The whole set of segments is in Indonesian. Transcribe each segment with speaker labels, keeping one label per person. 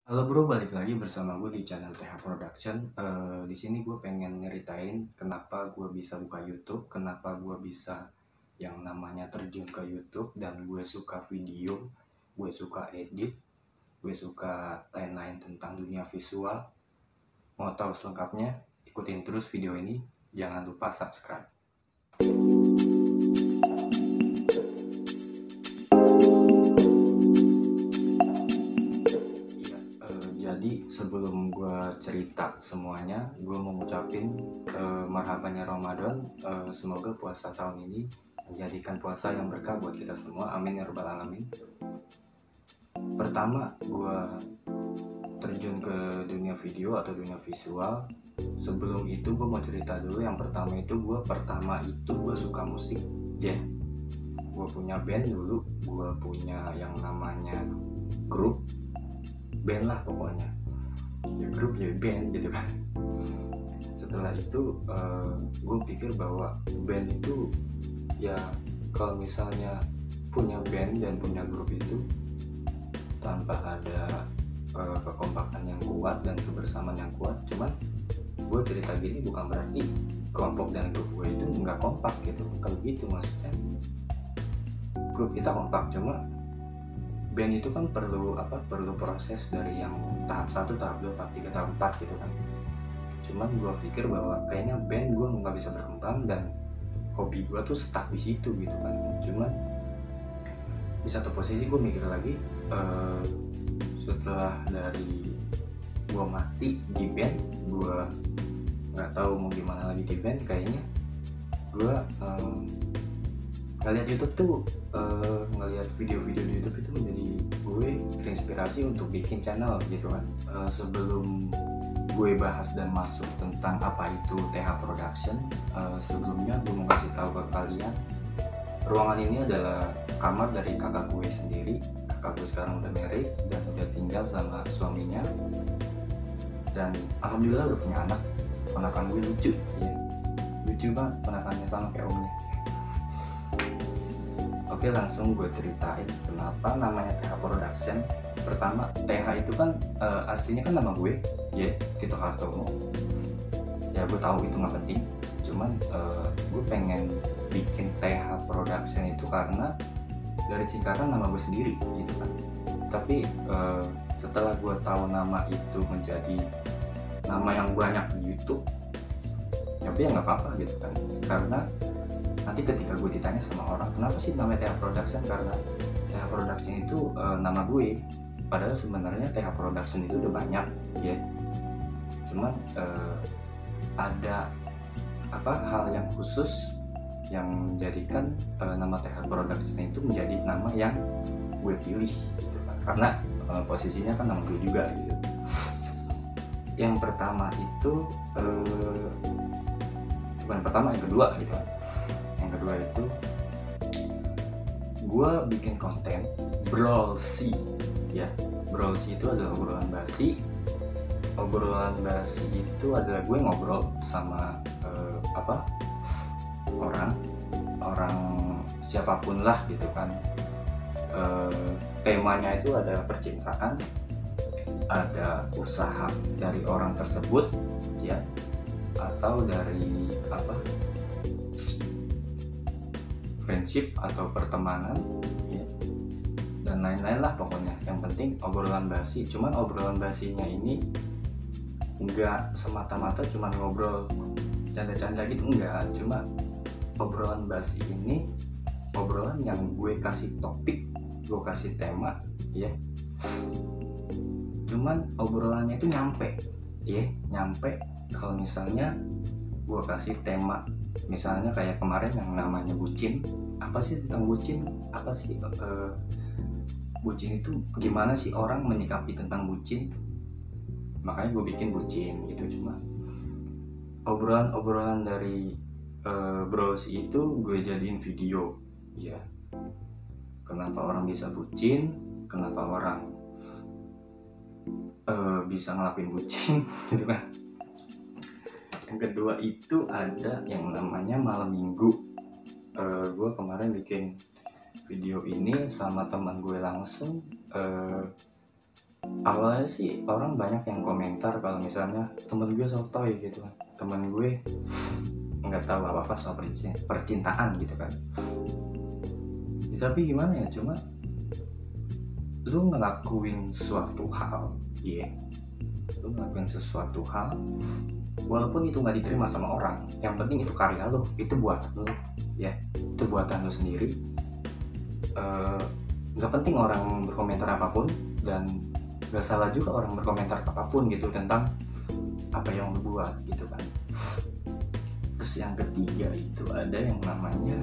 Speaker 1: Halo bro, balik lagi bersama gue di channel TH Production. Di sini gue pengen nyeritain kenapa gue bisa buka YouTube, kenapa gue bisa yang namanya terjun ke YouTube, dan gue suka video, gue suka edit, gue suka lain-lain tentang dunia visual. Mau tahu selengkapnya? Ikutin terus video ini, jangan lupa subscribe. Jadi sebelum gue cerita semuanya, gue mau ngucapin marhabannya Ramadan. Semoga puasa tahun ini menjadikan puasa yang berkah buat kita semua. Amin ya rabbal alamin. Pertama, gue terjun ke dunia video atau dunia visual. Sebelum itu gue mau cerita dulu. Yang pertama itu gue suka musik, ya. Gue punya band dulu. Gue punya yang namanya grup band lah pokoknya, ya grup ya band gitu kan. Setelah itu gue pikir bahwa band itu ya, kalau misalnya punya band dan punya grup itu tanpa ada kekompakan yang kuat dan kebersamaan yang kuat. Cuman gue cerita gini bukan berarti kelompok dan grup gue itu nggak kompak gitu, bukan begitu maksudnya. Grup kita kompak, cuma band itu kan perlu proses dari yang tahap 1, tahap 2, tahap 3, tahap 4 gitu kan. Cuman gue pikir bahwa kayaknya band gue nggak bisa berkembang dan hobi gue tuh stuck di situ gitu kan. Cuman di satu posisi gue mikir lagi, setelah dari gue mati di band, gue nggak tahu mau gimana lagi di band. Kayaknya gue ngeliat YouTube tuh, ngeliat video-video di YouTube itu menjadi gue terinspirasi untuk bikin channel gitu kan. Sebelum gue bahas dan masuk tentang apa itu TH Production, sebelumnya gue mau kasih tahu ke kalian, ruangan ini adalah kamar dari kakak gue sendiri. Kakak gue sekarang udah married dan udah tinggal sama suaminya, dan alhamdulillah udah punya anak. Ponakan gue lucu, ya. Lucu banget ponakannya, sama kayak omnya. Oke, langsung gue ceritain kenapa namanya TH Production. Pertama, TH itu kan aslinya kan nama gue, ya, Tito Hartono. Ya gue tahu itu nggak penting, cuman gue pengen bikin TH Production itu karena dari singkatan nama gue sendiri gitu kan. Tapi setelah gue tahu nama itu menjadi nama yang banyak di YouTube, tapi ya nggak apa-apa gitu kan. Karena nanti ketika gue ditanya sama orang kenapa sih namanya TH Production, karena TH Production itu nama gue, padahal sebenarnya TH Production itu udah banyak ya. Cuman ada hal yang khusus yang menjadikan nama TH Production itu menjadi nama yang gue pilih gitu kan. Karena posisinya kan nama gue juga gitu. Yang pertama itu bukan pertama, yang kedua gitu kan. Yang kedua itu gue bikin konten browsi, ya. Browsi itu adalah obrolan basi. Obrolan basi itu adalah gue ngobrol sama orang siapapun lah gitu kan. Temanya itu ada percintaan, ada usaha dari orang tersebut, ya, atau dari friendship atau pertemanan, ya, dan lain-lain lah pokoknya. Yang penting obrolan basi. Cuman obrolan basinya ini enggak semata-mata cuma ngobrol canda-canda gitu, enggak. Cuma obrolan basi ini obrolan yang gue kasih topik, gue kasih tema, ya. Cuman obrolannya itu nyampe, ya, nyampe. Kalau misalnya gue kasih tema, misalnya kayak kemarin yang namanya bucin, apa sih tentang bucin, apa sih bucin itu, gimana sih orang menyikapi tentang bucin, makanya gue bikin bucin gitu. Cuma obrolan dari bros itu gue jadiin video, ya. Kenapa orang bisa bucin, kenapa orang bisa ngelakuin bucin gitu kan. Yang kedua itu ada yang namanya malam minggu. Gue kemarin bikin video ini sama teman gue langsung. awalnya sih orang banyak yang komentar kalau misalnya temen gue sotoy gitu kan, temen gue nggak tahu apa soal percintaan gitu kan. Ya, tapi gimana ya, cuma lu ngelakuin suatu hal, lu ngelakuin sesuatu hal walaupun itu nggak diterima sama orang, yang penting itu karya lu, itu buatan lu, ya itu buatan lu sendiri. Nggak penting orang berkomentar apapun, dan nggak salah juga orang berkomentar apapun gitu tentang apa yang lu buat gitu kan. Terus yang ketiga itu ada yang namanya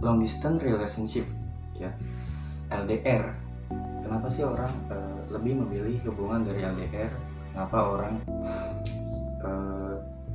Speaker 1: long distance relationship, ya, LDR. Kenapa sih orang lebih memilih hubungan dari LDR? Kenapa orang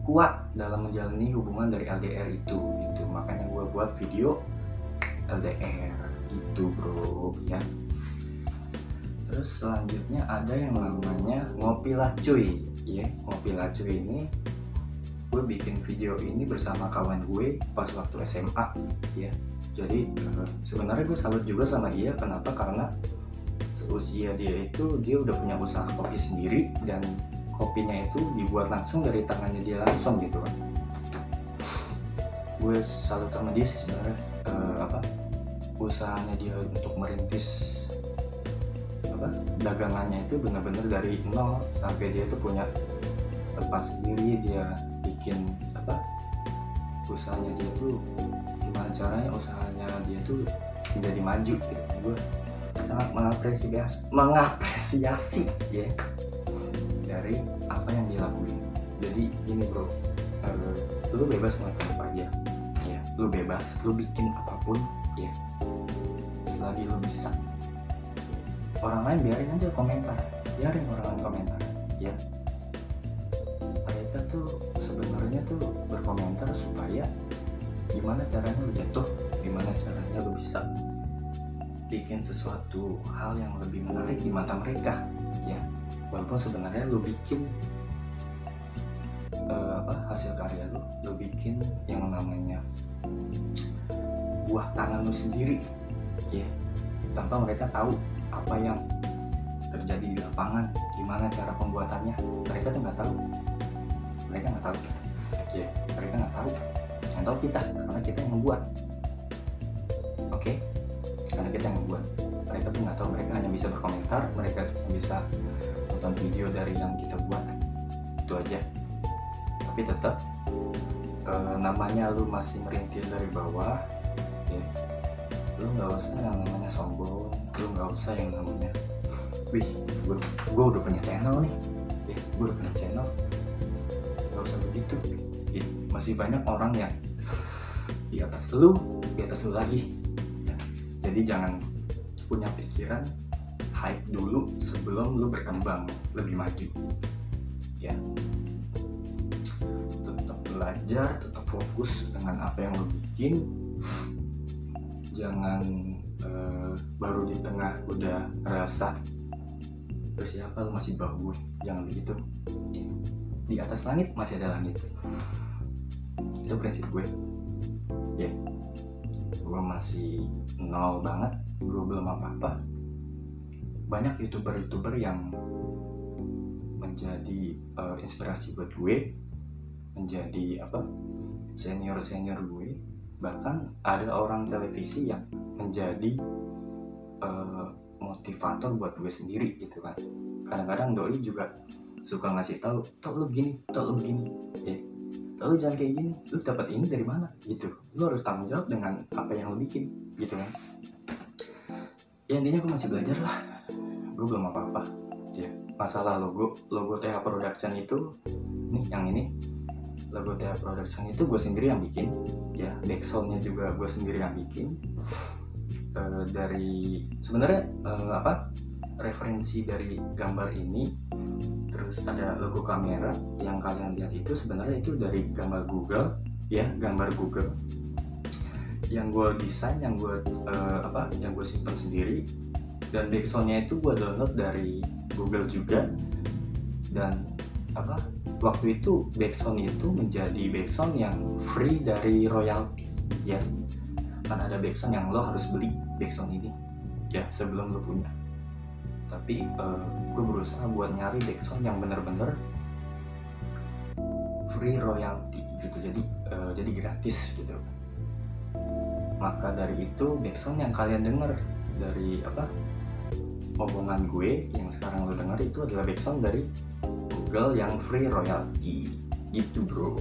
Speaker 1: kuat dalam menjalani hubungan dari LDR itu gitu? Makanya gue buat video LDR gitu bro, ya. Terus selanjutnya ada yang namanya ngopilah cuy, ya. Ngopilah cuy ini gue bikin video ini bersama kawan gue pas waktu SMA, ya. Jadi sebenarnya gue salut juga sama dia. Kenapa? Karena seusia dia itu dia udah punya usaha kopi sendiri, dan kopinya itu dibuat langsung dari tangannya dia langsung gitu kan. Gue salut sama dia sih sebenarnya. Usahanya dia untuk merintis dagangannya itu benar-benar dari nol sampai dia tuh punya tempat sendiri. Dia bikin usahanya dia tuh gimana caranya usahanya dia tuh menjadi maju gitu. Gue sangat mengapresiasi ya dari apa yang dilakuin. Jadi gini bro, lu bebas melakukan apa aja ya, lu bebas, lu bikin apapun ya, selagi lu bisa. Orang lain biarin aja komentar, biarin orang lain komentar ya. Mereka tuh sebenarnya tuh berkomentar supaya gimana caranya lu jatuh, gimana caranya lu bisa bikin sesuatu hal yang lebih menarik di mata mereka ya. Walaupun sebenarnya lu bikin hasil karya lu bikin yang namanya buah tangan lu sendiri ya, tanpa mereka tahu apa yang terjadi di lapangan, gimana cara pembuatannya. Mereka tuh nggak tahu, mereka nggak tahu ya, mereka nggak tahu. Yang tahu kita, karena kita yang membuat. Oke, karena kita yang membuat. Mereka tuh nggak tahu, mereka hanya bisa berkomentar, mereka bisa nonton video dari yang kita buat, itu aja. Tapi tetap namanya lu masih merintis dari bawah ya, lu nggak usah yang namanya sombong, lu nggak usah yang namanya wih gue udah punya channel nih ya, gue udah punya channel. Nggak usah begitu ya. Masih banyak orang yang di atas lu lagi ya. Jadi jangan punya pikiran hype dulu sebelum lu berkembang lebih maju ya. Tetap belajar, tetap fokus dengan apa yang lu bikin. Jangan baru di tengah udah ngerasa terus siapa lu masih bau, jangan begitu ya. Di atas langit masih ada langit, itu prinsip gue ya. Gue masih nol banget, gue belum apa-apa. Banyak youtuber yang menjadi inspirasi buat gue, menjadi senior gue. Bahkan ada orang televisi yang menjadi motivator buat gue sendiri gitu kan. Kadang-kadang doi juga suka ngasih tahu, tok lu gini, ya. Tok lu jangan kayak gini, lu dapat ini dari mana gitu. Lu harus tanggung jawab dengan apa yang lu bikin gitu kan. Ya intinya gue masih belajar lah, gue belum apa-apa ya. Masalah logo TH Production itu nih, yang ini logo TH Production itu gue sendiri yang bikin ya. Backsoundnya juga gue sendiri yang bikin. Dari sebenarnya referensi dari gambar ini, terus ada logo kamera yang kalian lihat itu sebenarnya itu dari gambar Google ya, gambar Google yang gue desain, yang gue simpan sendiri. Dan backsoundnya itu gue download dari Google juga. Dan waktu itu backsound itu menjadi backsound yang free dari royalty ya. Kan ada backsound yang lo harus beli backsound ini ya sebelum lu punya. Tapi gue berusaha buat nyari backsound yang bener-bener free royalty gitu, jadi gratis gitu. Maka dari itu backsound yang kalian denger dari omongan gue yang sekarang lo denger itu adalah backsound dari Google yang free royalty gitu bro.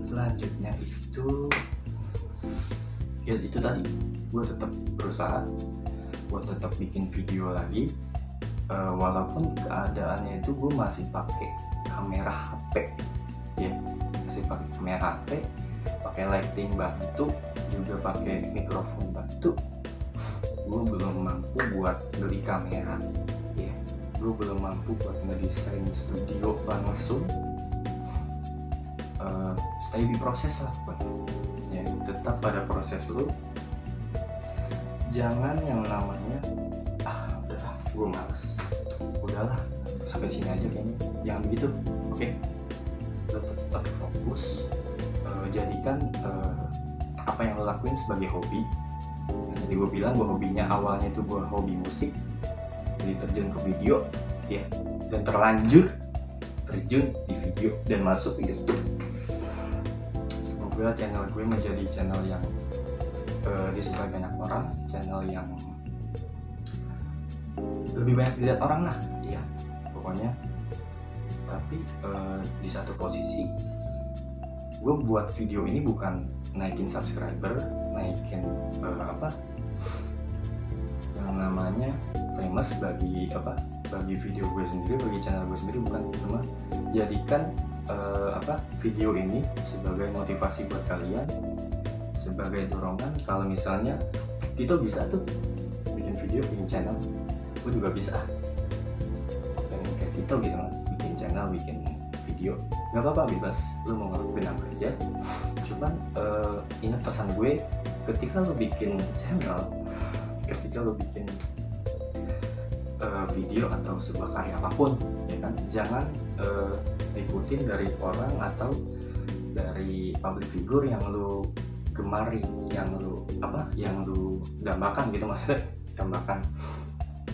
Speaker 1: Selanjutnya itu ya itu tadi, gue tetap berusaha gue tetap bikin video lagi, walaupun keadaannya itu gue masih pakai kamera HP ya, masih pakai kamera HP, pakai lighting bantu, juga pakai mikrofon bantu. Gue belum mampu buat beli kamera ya, gue belum mampu buat ngedesain studio langsung. Stay di proses lah ya, tetap pada proses lu. Jangan yang namanya udah gue males, udahlah sampai sini aja kayaknya, jangan begitu. Oke, lo tetap fokus, jadikan apa yang lo lakuin sebagai hobi. Jadi gue bilang gue hobinya awalnya itu gue hobi musik, jadi terjun ke video ya, dan terlanjur terjun di video dan masuk ke YouTube. Semoga channel gue menjadi channel yang disukai banyak orang, channel yang lebih banyak dilihat orang lah ya pokoknya. Tapi di satu posisi gue buat video ini bukan naikin subscriber, naikin yang namanya famous bagi video gue sendiri, bagi channel gue sendiri, bukan. Cuma jadikan video ini sebagai motivasi buat kalian, sebagai dorongan. Kalau misalnya Tito bisa tuh bikin video, bikin channel, gue juga bisa pengen kayak Tito gitu kan, bikin channel, bikin video, nggak apa-apa, bebas lu mau ngelakuin apa aja. Cuman ingat pesan gue, ketika lu bikin channel, ketika lu bikin video atau sebuah karya apapun ya kan, jangan ikutin dari orang atau dari public figure yang lu gemari, yang lu dambakan gitu, maksudnya dambakan.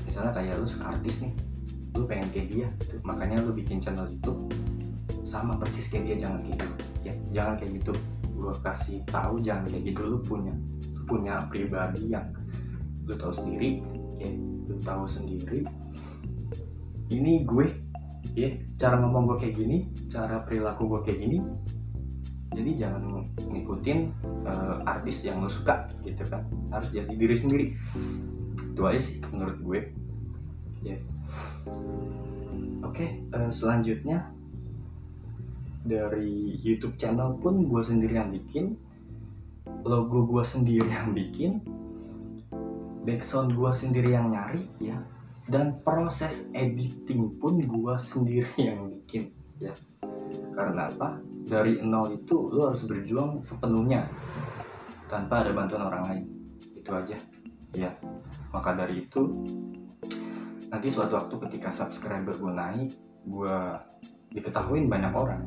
Speaker 1: Misalnya kayak lu suka artis nih, lu pengen kayak dia gitu, makanya lu bikin channel YouTube sama persis kayak dia. Jangan kayak gitu ya, jangan kayak gitu. Gua kasih tahu jangan kayak gitu. Lu punya pribadi yang lu tahu sendiri ya, lu tahu sendiri ini gue ya, cara ngomong gue kayak gini, cara perilaku gue kayak gini. Jadi jangan ngikutin artis yang lo suka gitu kan, harus jadi diri sendiri. Itu aja sih menurut gue ya. Oke, selanjutnya dari YouTube channel pun gue sendiri yang bikin, logo gue sendiri yang bikin, backsound gue sendiri yang nyari ya, dan proses editing pun gue sendiri yang bikin ya. Karena apa? Dari nol itu lo harus berjuang sepenuhnya tanpa ada bantuan orang lain. Itu aja ya. Maka dari itu nanti suatu waktu ketika subscriber gue naik, gue diketahuin banyak orang,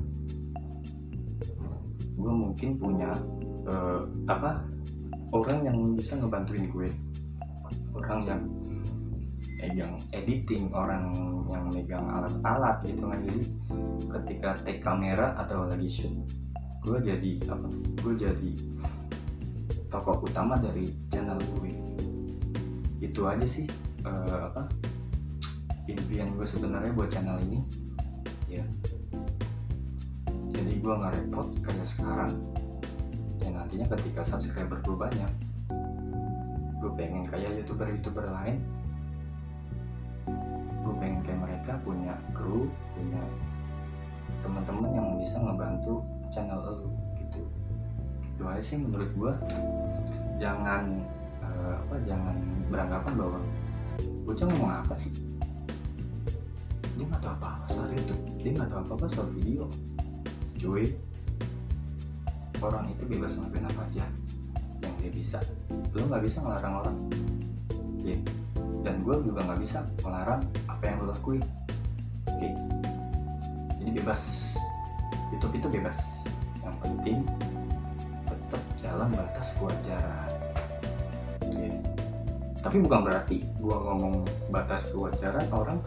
Speaker 1: gue mungkin punya orang yang bisa ngebantuin gue, orang yang megang editing, orang yang megang alat-alat gitu kan. Jadi ketika take kamera atau lagi shoot, gue jadi tokoh utama dari channel gue. Itu aja sih impian gue sebenarnya buat channel ini ya. Jadi gue nggak repot kayak sekarang ya. Nantinya ketika subscriber gue banyak, gue pengen kayak youtuber lain, gue pengen kayak mereka punya kru, punya teman-teman yang bisa ngebantu channel lu gitu. Itu aja sih menurut gue. Jangan jangan beranggapan bahwa bocah ngomong apa sih, dia nggak tahu apa-apa soal YouTube, dia nggak tahu apa-apa soal video. Cuy, orang itu bebas ngelakuin apa aja yang dia bisa. Lo nggak bisa ngelarang orang ya, dan gue juga nggak bisa melarang apa yang lo lakuin. Oke, jadi bebas. YouTube itu bebas, yang penting tetap dalam batas kewajaran. Oke. Tapi bukan berarti gue ngomong batas kewajaran orang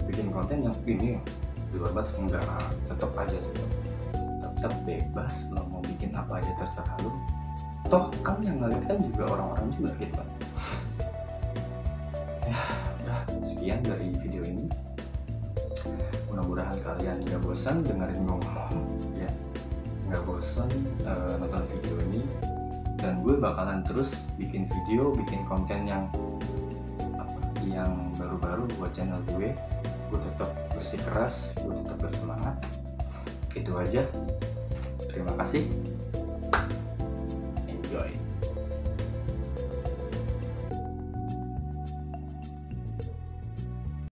Speaker 1: bikin konten yang ini di luar batas, enggak. Tetap aja tetap bebas, lo mau bikin apa aja terserah lo. Toh kan yang ngeliat kan juga orang-orang juga gitu kan. Ya udah, sekian dari video ini. Mudah-mudahan kalian gak bosan dengerin gue ngomong ya, gak bosan nonton video ini. Dan gue bakalan terus bikin video, bikin konten yang baru-baru buat channel gue. Gue tetap bersikeras, gue tetap bersemangat. Itu aja. Terima kasih. Enjoy.